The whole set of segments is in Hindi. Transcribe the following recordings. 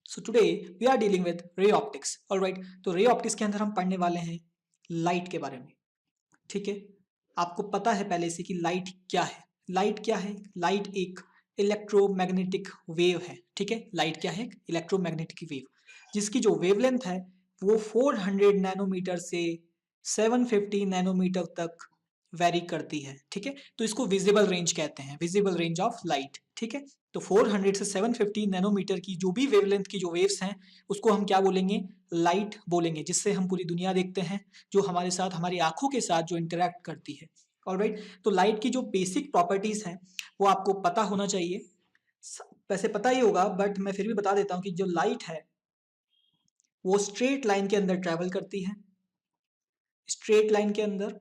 So today we are dealing with ray optics. Alright, तो रे ऑप्टिक्स के अंदर हम पढ़ने वाले हैं लाइट के बारे में। ठीक है, आपको पता है पहले से कि लाइट क्या है। लाइट क्या है? लाइट एक इलेक्ट्रोमैग्नेटिक वेव है। ठीक है, लाइट क्या है? इलेक्ट्रोमैग्नेटिक वेव, जिसकी जो वेवलेंथ है वो 400 नैनोमीटर से 750 नैनोमीटर तक वेरी करती है। ठीक है, तो इसको विजिबल रेंज कहते हैं, विजिबल रेंज ऑफ लाइट। ठीक है, तो 400 से 750 नैनोमीटर की जो भी वेवलेंथ की जो वेव्स हैं उसको हम क्या बोलेंगे? लाइट बोलेंगे, जिससे हम पूरी दुनिया देखते हैं, जो हमारे साथ, हमारी आंखों के साथ जो इंटरेक्ट करती है। ऑलराइट, तो लाइट की जो बेसिक प्रॉपर्टीज हैं वो आपको पता होना चाहिए। वैसे पता ही होगा बट मैं फिर भी बता देता हूँ कि जो लाइट है वो स्ट्रेट लाइन के अंदर ट्रेवल करती है, स्ट्रेट लाइन के अंदर।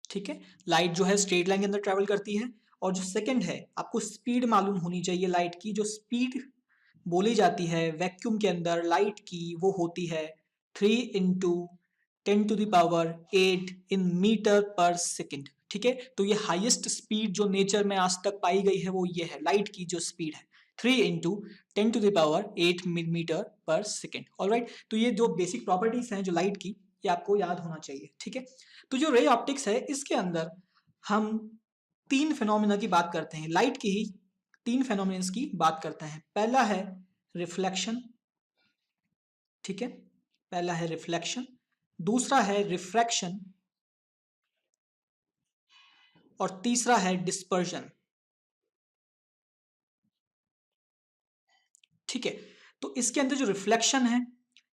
ठीक है, लाइट जो है स्ट्रेट लाइन के अंदर ट्रेवल करती है। और जो सेकंड है, आपको स्पीड मालूम होनी चाहिए लाइट की। जो स्पीड बोली जाती है वैक्यूम के अंदर लाइट की, वो होती है 3 × 10⁸ इन मीटर पर सेकेंड। ठीक है, तो ये हाईएस्ट स्पीड जो नेचर में आज तक पाई गई है वो ये है, लाइट की जो स्पीड है 3 × 10⁸ मीटर पर सेकेंड। ऑलराइट, तो ये जो बेसिक प्रॉपर्टीज हैं जो लाइट की, ये आपको याद होना चाहिए। ठीक है, तो जो रे ऑप्टिक्स है इसके अंदर हम तीन फिनोमिना की बात करते हैं, लाइट की ही तीन फेनोमेनन्स की बात करते हैं। पहला है रिफ्लेक्शन। ठीक है, पहला है रिफ्लेक्शन, दूसरा है रिफ्रैक्शन और तीसरा है डिस्पर्जन। ठीक है, तो इसके अंदर जो रिफ्लेक्शन है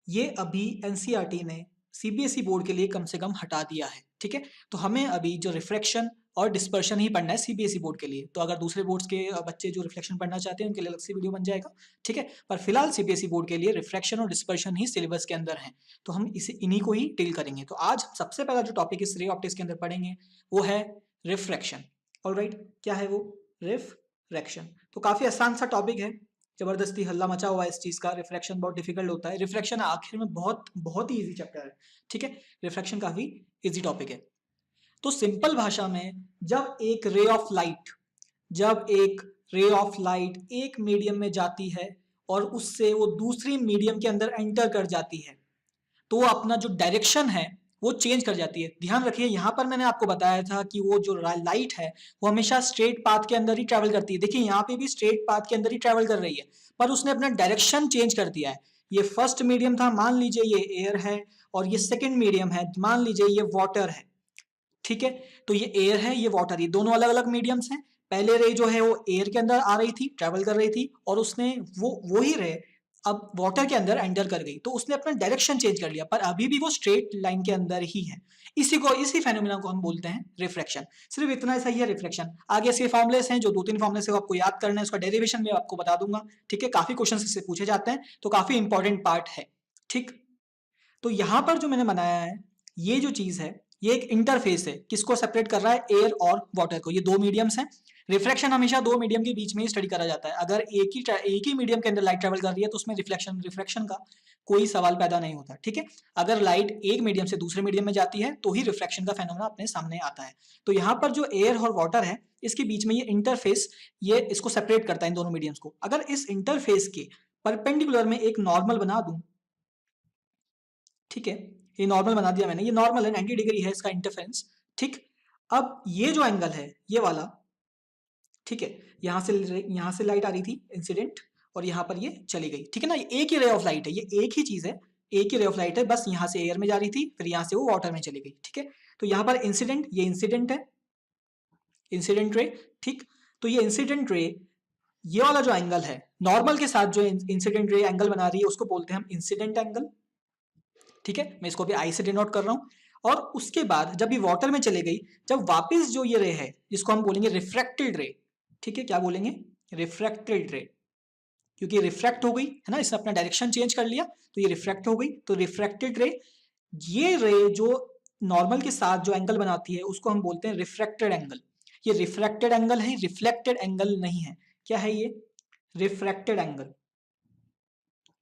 ये अभी एनसीईआरटी ने सीबीएसई बोर्ड के लिए कम से कम हटा दिया है। ठीक है, तो हमें अभी जो रिफ्रैक्शन और डिस्पर्शन ही पढ़ना है सीबीएसई बोर्ड के लिए। तो अगर दूसरे बोर्ड्स के बच्चे जो रिफ्लेक्शन पढ़ना चाहते हैं उनके लिए अलग से वीडियो बन जाएगा। ठीक है, पर फिलहाल सीबीएसई बोर्ड के लिए रिफ्रैक्शन और डिस्पर्शन ही सिलेबस के अंदर है, तो हम इन्हीं को ही डील करेंगे। तो आज सबसे पहला जो टॉपिक इस रे ऑप्टिक्स के अंदर पढ़ेंगे वो है रिफ्रैक्शन। ऑलराइट, क्या है वो? रिफ्रैक्शन। तो काफी आसान सा टॉपिक है, जबरदस्ती हल्ला मचा हुआ है इस चीज का। रिफ्रैक्शन बहुत डिफिकल्ट होता है, रिफ्रैक्शन आखिर में बहुत बहुत ही इजी चैप्टर है। ठीक है, रिफ्रैक्शन काफी इजी टॉपिक है। तो सिंपल भाषा में, जब एक रे ऑफ लाइट एक मीडियम में जाती है और उससे वो दूसरी मीडियम के अंदर एंटर कर जाती है, तो वो अपना जो डायरेक्शन है वो चेंज कर जाती है। ध्यान रखिए, यहां पर मैंने आपको बताया था कि वो जो लाइट है वो हमेशा स्ट्रेट पाथ के अंदर ही ट्रेवल करती है। देखिए यहाँ पे भी स्ट्रेट पाथ के अंदर ही ट्रेवल कर रही है, पर उसने अपना डायरेक्शन चेंज कर दिया है। ये फर्स्ट मीडियम था, मान लीजिए ये एयर है, और ये सेकेंड मीडियम है, मान लीजिए ये वाटर है। ठीक है, तो ये एयर है, ये वाटर, ये दोनों अलग अलग मीडियम्स हैं। पहले रे जो है वो एयर के अंदर आ रही थी, ट्रेवल कर रही थी, और उसने वो ही रे अब वाटर के अंदर एंटर कर गई, तो उसने अपना डायरेक्शन चेंज कर लिया, पर अभी भी वो स्ट्रेट लाइन के अंदर ही है। इसी फेनोमेना को हम बोलते हैं रिफ्रैक्शन। सिर्फ इतना ऐसा ही है रिफ्रैक्शन। आगे इसके फॉर्मुलेस हैं, जो 2-3 फॉर्मुलेस है आपको याद करना है, उसका डेरिवेशन में आपको बता दूंगा। ठीक है, काफी क्वेश्चन इससे पूछे जाते हैं, तो काफी इंपॉर्टेंट पार्ट है। ठीक, तो यहां पर जो मैंने बनाया है ये जो चीज है, ये एक इंटरफेस है, किसको सेपरेट कर रहा है? एयर और वाटर को। ये दो मीडियम्स हैं। रिफ्लेक्शन हमेशा दो मीडियम के बीच में ही स्टडी करा जाता है। अगर एक ही मीडियम के अंदर लाइट ट्रेवल कर रही है तो उसमें रिफ्लेक्शन का कोई सवाल पैदा नहीं होता। ठीक है, अगर लाइट एक मीडियम से दूसरे मीडियम में जाती है तो ही रिफ्लेक्शन का फेनोमेना अपने सामने आता है। तो यहाँ पर जो एयर और वाटर है इसके बीच में ये इंटरफेस, ये इसको सेपरेट करता है इन दोनों मीडियम्स को। अगर इस इंटरफेस के परपेंडिकुलर में एक नॉर्मल बना दूं, ठीक है, ये नॉर्मल बना दिया मैंने, ये नॉर्मल है, 90 डिग्री है इसका इंटरफेरेंस। ठीक, अब ये जो एंगल है ये वाला, ठीक है, यहां से लाइट आ रही थी इंसिडेंट, और यहां पर ये चली गई। ठीक है ना, ये एक ही रे ऑफ लाइट है, ये एक ही चीज है, एक ही रे ऑफ लाइट है, बस यहां से एयर में जा रही थी, फिर यहां से वो वाटर में चली गई। ठीक है, तो यहां पर इंसिडेंट, ये इंसिडेंट है, इंसिडेंट रे। ठीक, तो ये इंसिडेंट रे, ये वाला जो एंगल है नॉर्मल के साथ जो इंसिडेंट रे एंगल बना रही है उसको बोलते हैं हम इंसिडेंट एंगल। ठीक है, मैं इसको भी आई से डिनोट कर रहा हूं। और उसके बाद जब ये वाटर में चले गई, जब वापस जो ये रे है जिसको हम बोलेंगे रिफ्रैक्टेड रे, ठीक है, क्या बोलेंगे? रिफ्रैक्टेड रे, क्योंकि रिफ्रैक्ट हो गई है ना, इसने अपना डायरेक्शन चेंज कर लिया, तो ये रिफ्रैक्ट हो गई, तो रिफ्रैक्टेड रे। ये रे जो नॉर्मल के साथ जो एंगल बनाती है उसको हम बोलते हैं रिफ्रैक्टेड एंगल। ये रिफ्रैक्टेड एंगल है, रिफ्लेक्टेड एंगल नहीं है। क्या है ये? Refracted angle.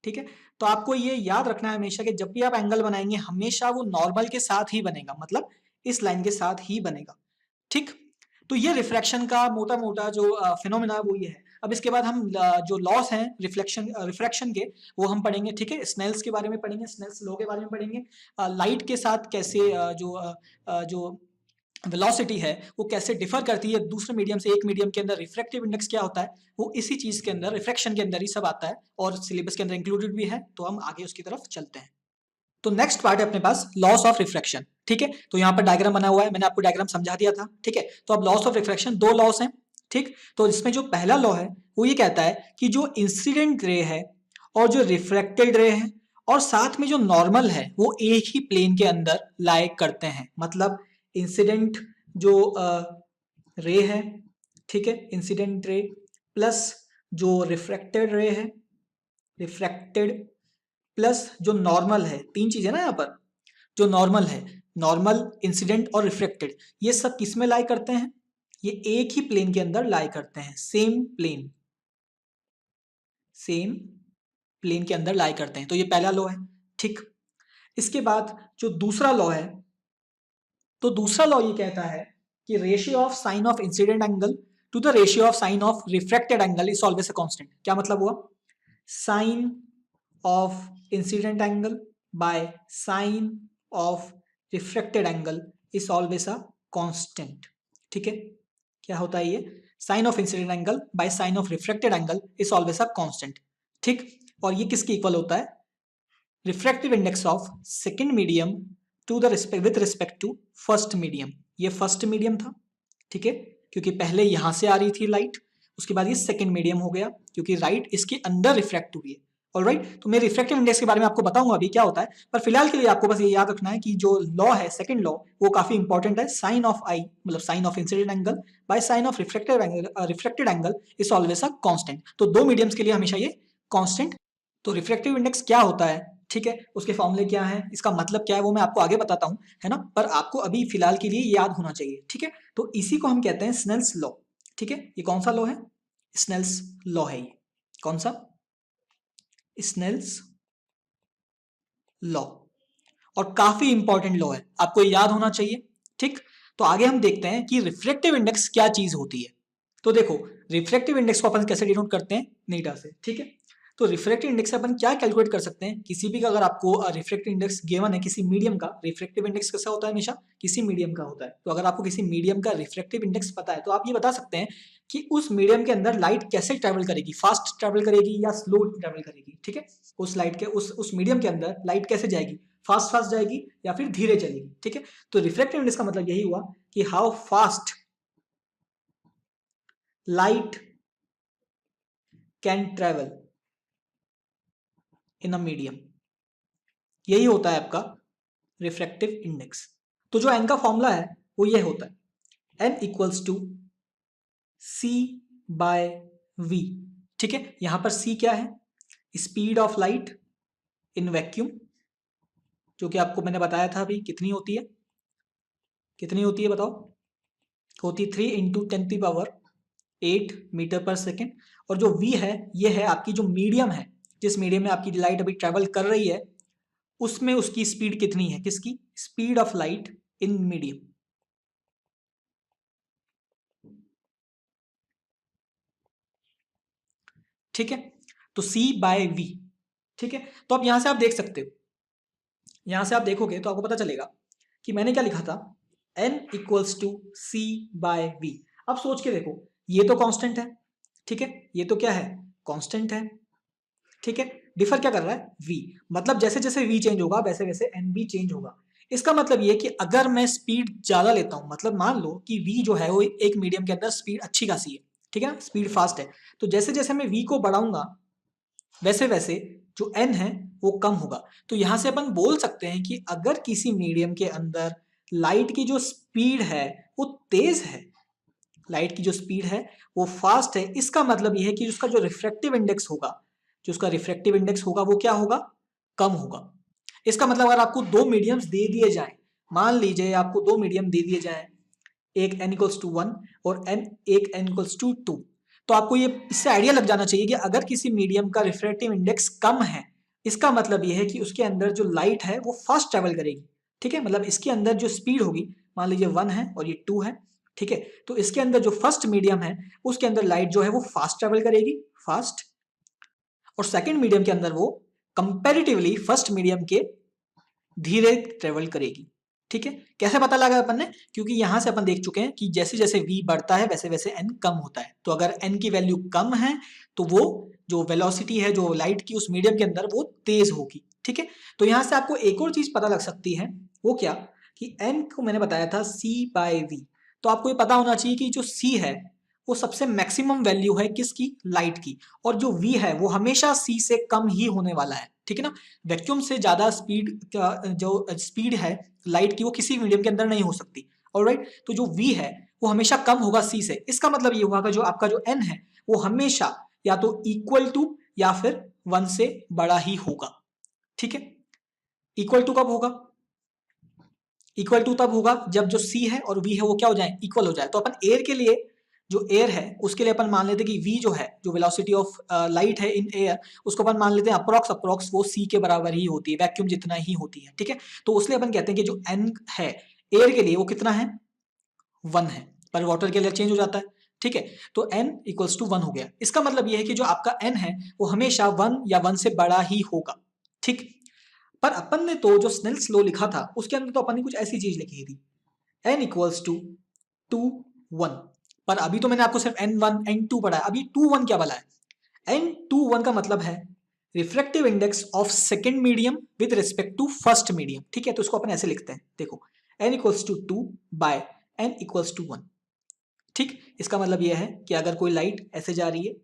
ठीक है, तो आपको ये याद रखना है हमेशा कि जब भी आप एंगल बनाएंगे हमेशा वो नॉर्मल के साथ ही बनेगा, मतलब इस लाइन के साथ ही बनेगा। ठीक, तो ये रिफ्रैक्शन का मोटा मोटा जो फिनोमेना है वो ये है। अब इसके बाद हम जो लॉस हैं रिफ्रैक्शन के वो हम पढ़ेंगे, ठीक है। स्नेल्स के बारे में पढ़ेंगे, स्नेल्स लॉ के बारे में पढ़ेंगे, लाइट के साथ कैसे जो वेलोसिटी है वो कैसे डिफर करती है दूसरे मीडियम से एक मीडियम के अंदर, रिफ्रैक्टिव इंडेक्स क्या होता है, वो इसी चीज के अंदर रिफ्रैक्शन के अंदर ही सब आता है और सिलेबस के अंदर इंक्लूडेड भी है। तो हम आगे उसकी तरफ चलते हैं। तो नेक्स्ट पार्ट है अपने पास लॉस ऑफ रिफ्रैक्शन, ठीक है। तो यहाँ पर डायग्राम बना हुआ है, मैंने आपको डायग्राम समझा दिया था, ठीक है। तो अब लॉस ऑफ रिफ्रैक्शन दो लॉस हैं, ठीक। तो इसमें जो पहला लॉ है वो ये कहता है कि जो इंसिडेंट रे है और जो रिफ्रैक्टेड रे है और साथ में जो नॉर्मल है वो एक ही प्लेन के अंदर लाई करते हैं। मतलब इंसिडेंट जो रे है, ठीक है, इंसिडेंट रे प्लस जो रिफ्रैक्टेड रे है, रिफ्रैक्टेड प्लस जो नॉर्मल है, तीन चीज है ना यहाँ पर। जो नॉर्मल है, नॉर्मल, इंसिडेंट और रिफ्रैक्टेड, ये सब किस में लाई करते हैं, ये एक ही प्लेन के अंदर लाई करते हैं, सेम प्लेन, सेम प्लेन के अंदर लाई करते हैं। तो ये पहला लॉ है, ठीक। इसके बाद जो दूसरा लॉ है, तो दूसरा लॉ ये कहता है कि ratio of sine of incident angle to the ratio of sine of refracted angle is always a constant. क्या मतलब हुआ, sine of incident angle by sine of refracted angle is always a constant, ठीक है। क्या होता है ये, sine of incident angle by sine of refracted angle is always a constant, ठीक। और ये किसके इक्वल होता है, refractive index of second medium to the respect with respect to first medium. ये फर्स्ट मीडियम था, ठीक है, क्योंकि पहले यहां से आ रही थी लाइट, उसके बाद ये सेकंड मीडियम हो गया क्योंकि लाइट इसके अंदर रिफ्रैक्ट हुई है। ऑलराइट, तो मैं रिफ्रैक्टिव इंडेक्स के बारे में आपको बताऊंगा अभी क्या होता है, पर फिलहाल के लिए आपको बस ये याद रखना है कि जो लॉ है सेकंड लॉ वो काफी इंपॉर्टेंट है। साइन ऑफ आई मतलब sine of incident angle by sine of refracted angle is always a constant. तो दो मीडियम्स के लिए हमेशा ये कांस्टेंट। तो रिफ्रैक्टिव इंडेक्स क्या होता है, ठीक है, उसके फॉर्मूले क्या है, इसका मतलब क्या है, वो मैं आपको आगे बताता हूं, है ना। पर आपको अभी फिलहाल के लिए याद होना चाहिए, ठीक है। तो इसी को हम कहते हैं स्नेल्स लॉ, ठीक है। ये कौन सा लॉ है, स्नेल्स लॉ है। ये कौन सा, स्नेल्स लॉ, और काफी इंपॉर्टेंट लॉ है, आपको याद होना चाहिए, ठीक। तो आगे हम देखते हैं कि रिफ्रैक्टिव इंडेक्स क्या चीज होती है। तो देखो, रिफ्रैक्टिव इंडेक्स को अपन कैसे डिनोट करते हैं, नीटा से, ठीक है। तो रिफ्रैक्टिव इंडेक्स से अपन क्या कैलकुलेट कर सकते हैं, किसी भी का अगर आपको रिफ्रैक्टिव इंडेक्स गिवन है किसी मीडियम का, रिफ्रैक्टिव इंडेक्स कैसा होता है, हमेशा किसी मीडियम का होता है। तो अगर आपको किसी मीडियम का रिफ्रैक्टिव इंडेक्स पता है तो आप ये बता सकते हैं कि उस मीडियम के अंदर लाइट कैसे ट्रेवल करेगी, फास्ट ट्रेवल करेगी या स्लो ट्रेवल करेगी, ठीक है। उस लाइट के उस मीडियम के अंदर लाइट कैसे जाएगी, फास्ट फास्ट जाएगी या फिर धीरे चलेगी, ठीक है। तो रिफ्रैक्टिव इंडेक्स का मतलब यही हुआ कि how fast light can travel in a medium, यही होता है आपका रिफ्रैक्टिव इंडेक्स। तो जो एन का फॉर्मूला है वो ये होता है, N equals to c by we, ठीक है। यहां पर सी क्या है, speed of light in vacuum, जो कि आपको मैंने बताया था अभी कितनी होती है, कितनी होती है बताओ, होती 3 इंटू 10⁸ मीटर पर सेकेंड। और जो v है ये है आपकी जो मीडियम है, जिस मीडियम में आपकी लाइट अभी ट्रेवल कर रही है उसमें उसकी स्पीड कितनी है, किसकी, speed of light in medium, ठीक है। तो c बाय v, ठीक है। तो अब यहां से आप देख सकते हो, यहां से आप देखोगे तो आपको पता चलेगा कि मैंने क्या लिखा था, n equals to c by v. अब सोच के देखो, ये तो कांस्टेंट है, ठीक है, ये तो क्या है, कांस्टेंट है, ठीक है। डिफर क्या कर रहा है, v, मतलब जैसे जैसे v चेंज होगा वैसे वैसे n भी चेंज होगा। इसका मतलब ये कि अगर मैं स्पीड ज्यादा लेता हूं, मतलब मान लो कि v जो है वो एक मीडियम के अंदर स्पीड अच्छी खासी है, ठीक है ना, स्पीड फास्ट है, तो जैसे जैसे मैं v को बढ़ाऊंगा वैसे वैसे जो n है वो कम होगा। तो यहां से अपन बोल सकते हैं कि अगर किसी मीडियम के अंदर लाइट की जो स्पीड है वो तेज है, लाइट की जो स्पीड है वो फास्ट है, इसका मतलब यह है कि उसका जो रिफ्रैक्टिव इंडेक्स होगा, जो उसका रिफ्रैक्टिव इंडेक्स होगा वो क्या होगा, कम होगा। इसका मतलब अगर आपको दो मीडियम्स दे दिए जाएं, मान लीजिए आपको दो मीडियम दे दिए जाएं, एक n इक्वल्स टू 1 और एक n इक्वल्स टू 2, तो आपको ये इससे आइडिया लग जाना चाहिए कि अगर किसी मीडियम का रिफ्रैक्टिव इंडेक्स कम है, इसका मतलब यह है कि उसके अंदर जो लाइट है वो फास्ट ट्रेवल करेगी, ठीक है। मतलब इसके अंदर जो स्पीड होगी, मान लीजिए 1 है और ये 2 है, ठीक है। तो इसके अंदर जो फर्स्ट मीडियम है उसके अंदर लाइट जो है वो फास्ट ट्रेवल करेगी, फास्ट, और सेकंड मीडियम के अंदर वो कंपैरेटिवली फर्स्ट मीडियम के धीरे ट्रेवल करेगी। ठीक है, कैसे पता लगा अपन ने? क्योंकि यहां से अपन देख चुके हैं कि जैसे जैसे v बढ़ता है वैसे वैसे n कम होता है। तो अगर n की वैल्यू कम है तो वो जो वेलोसिटी है जो लाइट की उस मीडियम के अंदर वो तेज होगी। ठीक है, तो यहां से आपको एक और चीज पता लग सकती है, वो क्या कि n को मैंने बताया था c/v। तो आपको ये पता होना चाहिए कि जो c है वो सबसे मैक्सिमम वैल्यू है किसकी? लाइट की, और जो v है वो हमेशा c से कम ही होने वाला है। ठीक है ना, वैक्यूम से ज्यादा स्पीड जो स्पीड है लाइट की वो किसी मीडियम के अंदर नहीं हो सकती। ऑलराइट, तो जो v है वो हमेशा कम होगा c से। इसका मतलब ये हुआ कि जो आपका जो n है वो हमेशा या तो इक्वल टू या फिर 1 से बड़ा ही होगा। ठीक है, इक्वल टू कब होगा? इक्वल टू तब होगा जब जो c है और v है वो क्या हो जाए? इक्वल हो जाए। तो अपन एयर के लिए, जो एयर है उसके लिए अपन मान लेते हैं कि v जो है, जो वेलोसिटी ऑफ लाइट है इन एयर, उसको अपन मान लेते हैं अप्रोक्स वो c के बराबर ही होती है, वैक्यूम जितना ही होती है। ठीक है, तो उसलिए अपन कहते हैं कि जो n है एयर के लिए वो कितना है? 1 है, पर वाटर के लिए चेंज हो जाता है। ठीक है, तो n इक्वल्स टू 1 हो गया। इसका मतलब ये है कि जो आपका n है वो हमेशा 1 या 1 से बड़ा ही होगा। ठीक, पर अपन ने तो जो स्नेल्स लॉ लिखा था उसके अंदर तो अपन ने कुछ ऐसी चीज लिखी थी, n इक्वल्स टू 2 1। पर अभी तो मैंने आपको सिर्फ n1 n2 पढ़ा है, अभी 2 1 क्या बोला है? n21 का मतलब है refractive index of second medium with respect to first medium. ठीक है, तो इसको अपन ऐसे लिखते हैं, देखो n equals to 2 by n equals to 1। ठीक, इसका मतलब यह है कि अगर कोई लाइट ऐसे जा रही है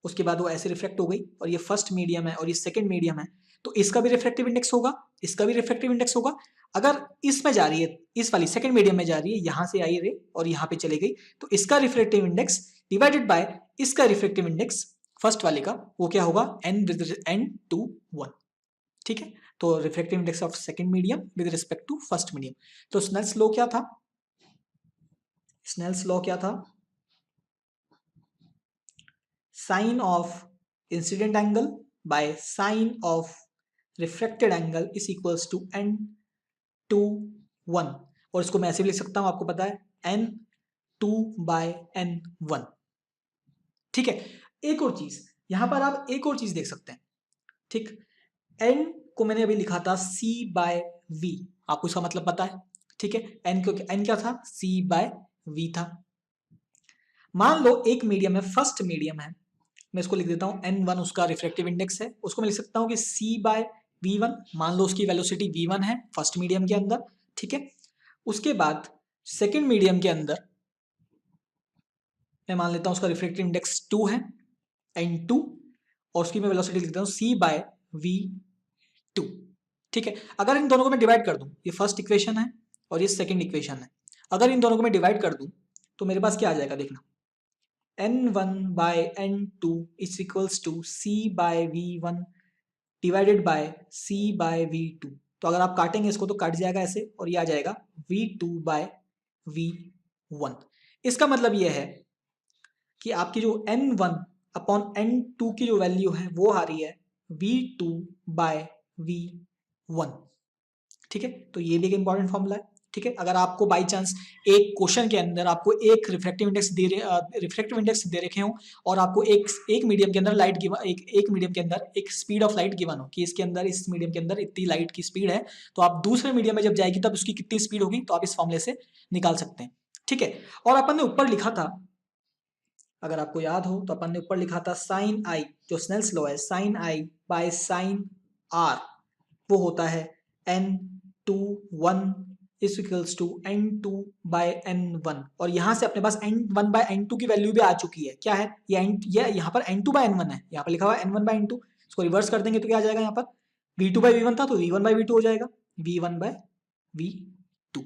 उसके बाद वो ऐसे रिफ्लेक्ट हो गई और ये फर्स्ट मीडियम है और ये सेकंड मीडियम है, तो इसका भी रिफ्रैक्टिव इंडेक्स होगा, इसका भी रिफ्रैक्टिव इंडेक्स होगा। अगर इसमें जा रही है, इस वाली सेकंड मीडियम में जा रही है, यहां से आई रे और यहां पे चली गई, तो इसका रिफ्रैक्टिव इंडेक्स डिवाइडेड बाय इसका रिफ्रैक्टिव इंडेक्स फर्स्ट वाले का, वो क्या होगा? n/n/1। ठीक है, तो refractive index of second medium with respect to first medium. तो स्नेल्स लॉ क्या था? स्नेल्स लॉ क्या था? Sine of incident angle by sine of refracted angle is equals to n/1। और इसको मैं ऐसे भी लिख सकता हूं, आपको पता है, n2/n1। ठीक है, एक और चीज यहां पर आप एक और चीज देख सकते हैं। ठीक, n को मैंने अभी लिखा था c/v, आपको इसका मतलब पता है। ठीक है, n क्या था? c/v था। मान लो एक मीडियम है, फर्स्ट मीडियम है, मैं इसको लिख देता हूं n1, उसका रिफ्रैक्टिव इंडेक्स है, उसको मैं लिख सकता हूं कि c/v1। मान लो उसकी वेलोसिटी v1 है फर्स्ट मीडियम के अंदर। ठीक है, उसके बाद सेकंड मीडियम के अंदर मैं मान लेता हूं उसका रिफ्रैक्टिव इंडेक्स 2 है, n2, और उसकी मैं वेलोसिटी लिख देता हूं c/v2। ठीक है, अगर इन दोनों को मैं डिवाइड कर दूं, ये फर्स्ट इक्वेशन है और ये सेकंड इक्वेशन है, अगर इन दोनों को मैं डिवाइड कर दूं तो मेरे पास क्या आ जाएगा? देखना, n1/n2 is equals to c/v1 divided by c/v2। तो अगर आप काटेंगे इसको तो कट जाएगा ऐसे, और ये आ जाएगा v2/v1। इसका मतलब ये है कि आपकी जो n1/n2 की जो वैल्यू है वो आ रही है v2/v1। ठीक है, तो ये भी एक इंपॉर्टेंट फॉर्मूला है। ठीक है, अगर आपको बाई चांस एक क्वेश्चन के अंदर आपको एक रिफ्रैक्टिव इंडेक्स दे रखे हो और आपको एक मीडियम के अंदर लाइट गिवन, एक मीडियम के अंदर एक स्पीड ऑफ लाइट गिवन हो कि इसके अंदर, इस मीडियम के अंदर इतनी लाइट की स्पीड है, तो आप दूसरे मीडियम में जब जाएगी तब उसकी कितनी स्पीड होगी, तो आप इस फॉर्मूले से निकाल सकते हैं। ठीक है, और अपन ने ऊपर लिखा था, अगर आपको याद हो तो अपन ने ऊपर लिखा था साइन आई, जो स्नेल्स लॉ है, sine I by sine R वो होता है n21 is equals to n2/n1। और यहां से अपने पास n1/n2 की वैल्यू भी आ चुकी है। क्या है ये? यहाँ पर n2/n1 है, यहाँ पर लिखा हुआ है n1/n2। इसको रिवर्स कर देंगे तो क्या आ जाएगा? यहाँ पर v2/v1 था तो v1/v2 हो जाएगा, v1/v2।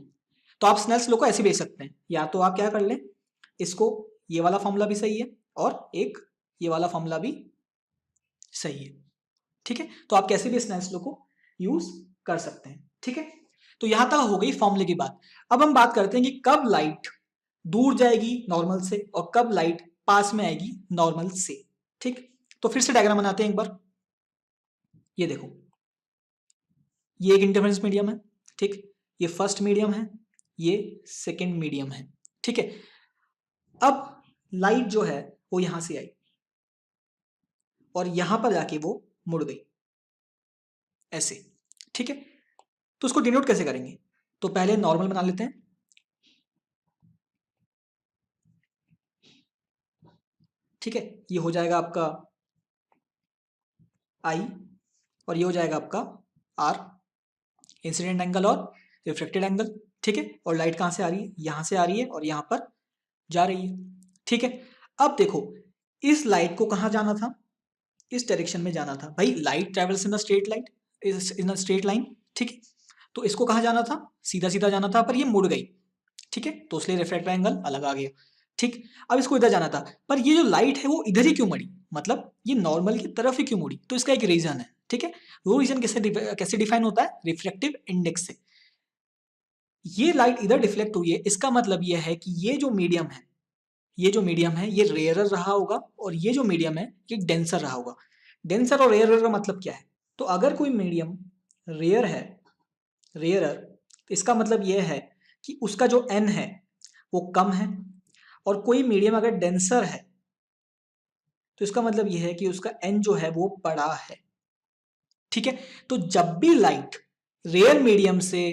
तो आप स्नेल्स लॉ को ऐसे भेज सकते हैं, या तो आप क्या कर लें, इसको, ये वाला फॉर्मूला भी सही है और एक ये वाला फॉर्मूला भी सही है। ठीक है, तो आप कैसे भी स्नेल्स लॉ को यूज कर सकते हैं। ठीक है, तो यहां तक हो गई फॉर्मूले की बात। अब हम बात करते हैं कि कब लाइट दूर जाएगी नॉर्मल से और कब लाइट पास में आएगी नॉर्मल से। ठीक, तो फिर से डायग्राम बनाते हैं एक बार। ये देखो, ये एक इंटरफेरेंस मीडियम है। ठीक, ये फर्स्ट मीडियम है, ये सेकंड मीडियम है। ठीक है। अब लाइट जो है वो यहां से आई और यहां पर जाके वो मुड़ गई ऐसे, ठीक है। तो उसको डिनोट कैसे करेंगे? तो पहले नॉर्मल बना लेते हैं, ठीक है। ये हो जाएगा आपका आई और ये हो जाएगा आपका आर, इंसिडेंट एंगल और रिफ्लेक्टेड एंगल, ठीक है। और लाइट कहाँ से आ रही है? यहाँ से आ रही है और यहाँ पर जा रही है, ठीक है। अब देखो, इस लाइट को कहाँ जाना था? इस डायरेक्शन में जाना था भाई। Light travels in straight line, in straight line, ठीक है। तो इसको कहाँ जाना था? सीधा सीधा जाना था, पर ये मुड़ गई, ठीक है। तो इसलिए रिफ्लेक्टेड एंगल अलग आ गया, ठीक। अब इसको इधर जाना था, पर ये जो लाइट है वो इधर ही क्यों मुड़ी? मतलब ये नॉर्मल की तरफ ही क्यों मुड़ी? तो इसका एक रीजन है, ठीक है। वो रीजन कैसे डिफाइन होता है? रिफ्लेक्टिव इंडेक्स से। ये लाइट इधर डिफ्लेक्ट हुई है, इसका मतलब ये है कि ये जो मीडियम है, ये जो मीडियम है ये रेयरर रहा होगा और ये जो मीडियम है ये डेंसर रहा होगा। डेंसर और रेयरर का मतलब क्या है? तो अगर कोई मीडियम रेयर है, रेयरर, तो इसका मतलब यह है कि उसका जो n है वो कम है, और कोई मीडियम अगर डेंसर है तो इसका मतलब यह है कि उसका n जो है वो बड़ा है, ठीक है। तो जब भी लाइट रेयर मीडियम से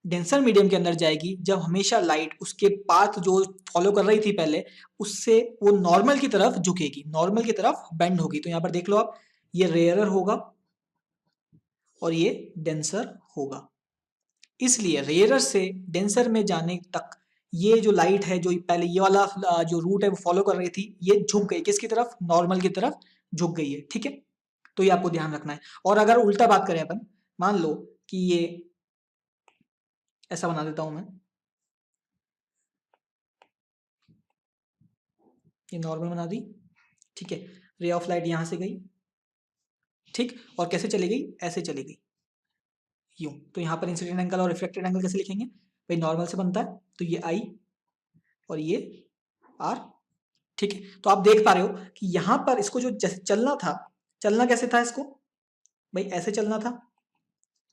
डेंसर मीडियम के अंदर जाएगी, जब हमेशा लाइट उसके पाथ जो फॉलो कर रही थी पहले उससे वो नॉर्मल की तरफ झुकेगी, नॉर्मल की तरफ बेंड होगी। तो यहां पर देख लो आप, ये रेयरर होगा और ये डेंसर होगा। इसलिए रेयरर से डेंसर में जाने तक ये जो लाइट है, जो पहले ये वाला जो रूट है वो फॉलो कर रही थी, ये झुक गई किसकी तरफ? नॉर्मल की तरफ झुक गई है, ठीक है। तो ये आपको ध्यान रखना है। और अगर उल्टा बात करें अपन, मान लो कि ये ऐसा बना देता हूं मैं, ये नॉर्मल बना दी, ठीक है। रे ऑफ लाइट यहां से गई, ठीक, और कैसे चली गई? ऐसे चली गई, यूं। तो यहां पर इंसिडेंट एंगल और रिफ्लेक्टेड एंगल कैसे लिखेंगे भाई? नॉर्मल से बनता है, तो ये आई और ये आर, ठीक है। तो आप देख पा रहे हो कि यहां पर इसको जो जैसे चलना था, चलना कैसे था इसको भाई? ऐसे चलना था,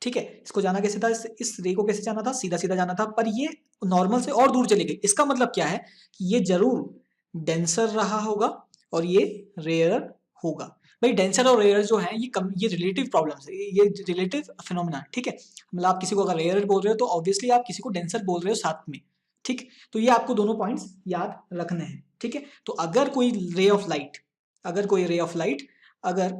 ठीक है। इसको जाना कैसे था? इस रे को कैसे जाना था? सीधा सीधा जाना था, पर ये नॉर्मल से और दूर चली गई। इसका मतलब क्या है कि ये जरूर डेंसर रहा होगा और ये रेयर होगा। भाई डेंसर और रेयर जो है ये रिलेटिव प्रॉब्लम्स है, ये रिलेटिव फिनोमेना, ठीक है। मतलब आप किसी को अगर रेयर बोल रहे हो तो ऑब्वियसली आप किसी को डेंसर बोल रहे हो साथ में, ठीक। तो ये आपको दोनों पॉइंट्स याद रखने हैं, ठीक है। तो अगर कोई रे ऑफ लाइट, अगर कोई रे ऑफ लाइट अगर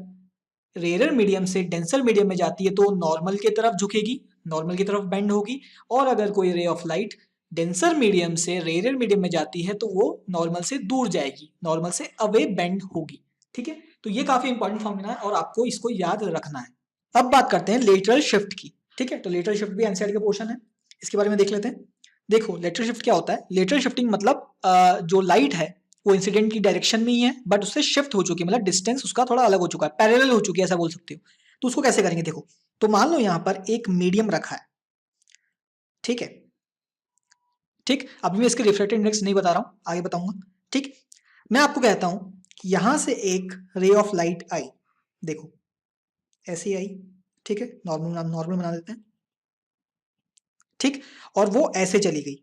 रेयर मीडियम से डेंसर मीडियम में जाती है तो नॉर्मल की तरफ झुकेगी, नॉर्मल की तरफ बेंड होगी। और अगर कोई ray of light denser medium से रेयर मीडियम में जाती है तो वो नॉर्मल से दूर जाएगी, नॉर्मल से अवे बेंड होगी, ठीक है। तो ये काफी इंपॉर्टेंट फॉर्मूला है और आपको इसको याद रखना है। अब बात करते हैं लेटरल शिफ्ट की, ठीक है। तो लेटरल शिफ्ट भी एनसीईआरटी का पोर्शन है, इसके बारे में देख लेते हैं। देखो लेटरल शिफ्ट क्या होता है? लेटरल शिफ्टिंग मतलब जो लाइट है वो इंसिडेंट की डायरेक्शन में ही है, बट उससे शिफ्ट हो चुकी है, मतलब डिस्टेंस उसका थोड़ा अलग हो चुका है, पैरेलल हो चुकी है, ऐसा बोल सकते हो। तो उसको कैसे करेंगे? देखो, तो मान लो यहां पर एक मीडियम रखा है, ठीक है, ठीक। अभी मैं इसके रिफ्लेक्टेड इंडेक्स नहीं बता रहा हूं, आगे बताऊंगा, ठीक। मैं आपको कहता हूं कि यहां से एक रे ऑफ लाइट आई, देखो ऐसी आई, ठीक है। नॉर्मल नॉर्मल बना देते हैं, ठीक। और वो ऐसे चली गई,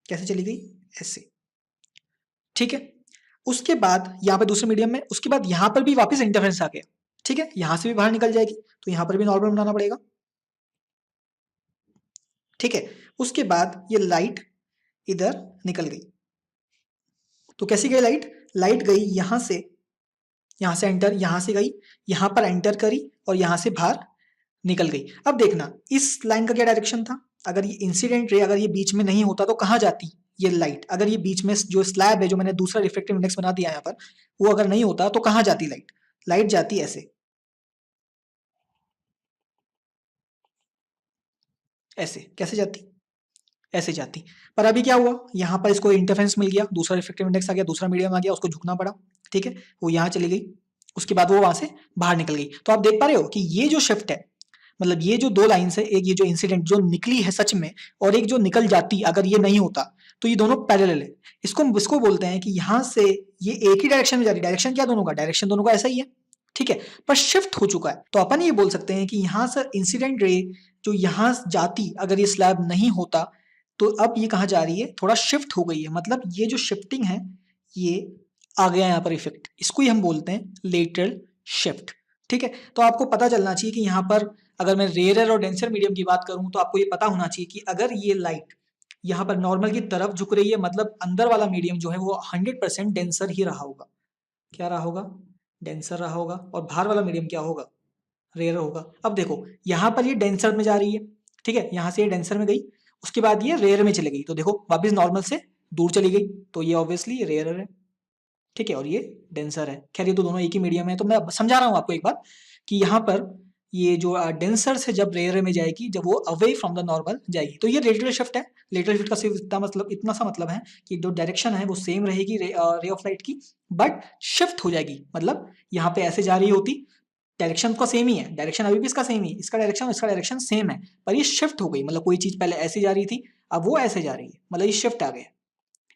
कैसे चली गई? ऐसे, ठीक है। उसके बाद यहाँ पे दूसरे मीडियम में, उसके बाद यहाँ पर भी वापस इंटरफेरेंस आ गया, ठीक है। यहाँ से भी बाहर निकल जाएगी तो यहाँ पर भी नॉर्मल बनाना पड़ेगा, ठीक है। उसके बाद ये लाइट इधर निकल गई, तो कैसी गई लाइट? लाइट गई यहाँ से एंटर, यहाँ से गई, यहाँ पर एंटर करी और यहाँ से बाहर निकल गई। अब देखना इस लाइन का क्या डायरेक्शन था? अगर ये इंसिडेंट रे अगर ये बीच में नहीं होता तो कहाँ जाती ये लाइट? अगर ये बीच में जो स्लैब है, जो मैंने दूसरा रिफ्लेक्टिव इंडेक्स बना दिया यहाँ पर, वो अगर नहीं होता तो कहाँ जाती लाइट? लाइट जाती ऐसे, ऐसे। कैसे जाती? ऐसे जाती। पर अभी क्या हुआ? यहाँ पर इसको इंटरफेरेंस मिल गया, दूसरा रिफ्लेक्टिव इंडेक्स आ गया, दूसरा मीडियम आ गया, उसको झुकना पड़ा, ठीक है। वो यहाँ चली गई, उसके बाद वो वहां से बाहर निकल गई। तो आप देख पा रहे हो कि ये जो शिफ्ट है, मतलब ये जो दो लाइन्स है, एक ये जो इंसिडेंट जो निकली है सच में, और एक जो निकल जाती अगर ये नहीं होता, तो ये दोनों पैरेलल है। इसको बोलते हैं कि यहाँ से ये एक ही डायरेक्शन में जा रही है। डायरेक्शन क्या दोनों का? डायरेक्शन दोनों का ऐसा ही है, ठीक है, पर शिफ्ट हो चुका है। तो अपन ये बोल सकते हैं कि यहाँ से इंसिडेंट रे जो यहाँ जाती अगर ये स्लैब नहीं होता, तो अब ये कहाँ जा रही है, थोड़ा शिफ्ट हो गई है, मतलब ये जो शिफ्टिंग है ये आ गया यहाँ पर इफेक्ट, इसको ही हम बोलते हैं लेटरल शिफ्ट। ठीक है, तो आपको पता चलना चाहिए कि यहाँ पर अगर मैं रेयर और डेंसर मीडियम की बात करूं तो आपको ये पता होना चाहिए कि अगर ये लाइट यहाँ पर नॉर्मल की तरफ झुक रही है, मतलब अंदर वाला मीडियम जो है वो 100% डेंसर ही रहा होगा। क्या रहा होगा, डेंसर रहा होगा, और बाहर वाला मीडियम क्या होगा, रेयर होगा। अब देखो यहाँ पर ये डेंसर में जा रही है, ठीक है, यहाँ से ये डेंसर में गई, उसके बाद ये रेयर में चली गई, तो देखो वापस नॉर्मल से दूर चली गई, तो ये ऑब्वियसली रेयर है, ठीक है, और ये डेंसर है। खैर ये तो दोनों एक ही मीडियम है, तो मैं समझा रहा हूँ आपको एक बार कि यहाँ पर ये जो डेंसर से जब रेयर में जाएगी, जब वो अवे फ्रॉम द नॉर्मल जाएगी, तो ये लेटरल शिफ्ट है। लेटरल शिफ्ट का सिर्फ इतना मतलब, इतना सा मतलब है कि जो डायरेक्शन है वो सेम रहेगी रे ऑफ लाइट की, बट शिफ्ट हो जाएगी, मतलब यहाँ पे ऐसे जा रही होती, डायरेक्शन उसका सेम ही है, डायरेक्शन अभी भी इसका सेम ही, इसका डायरेक्शन सेम है, पर ये शिफ्ट हो गई, मतलब कोई चीज पहले ऐसे जा रही थी, अब वो ऐसे जा रही है, मतलब ये शिफ्ट आ गया।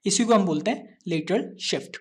इसी को हम बोलते हैं लेटरल शिफ्ट।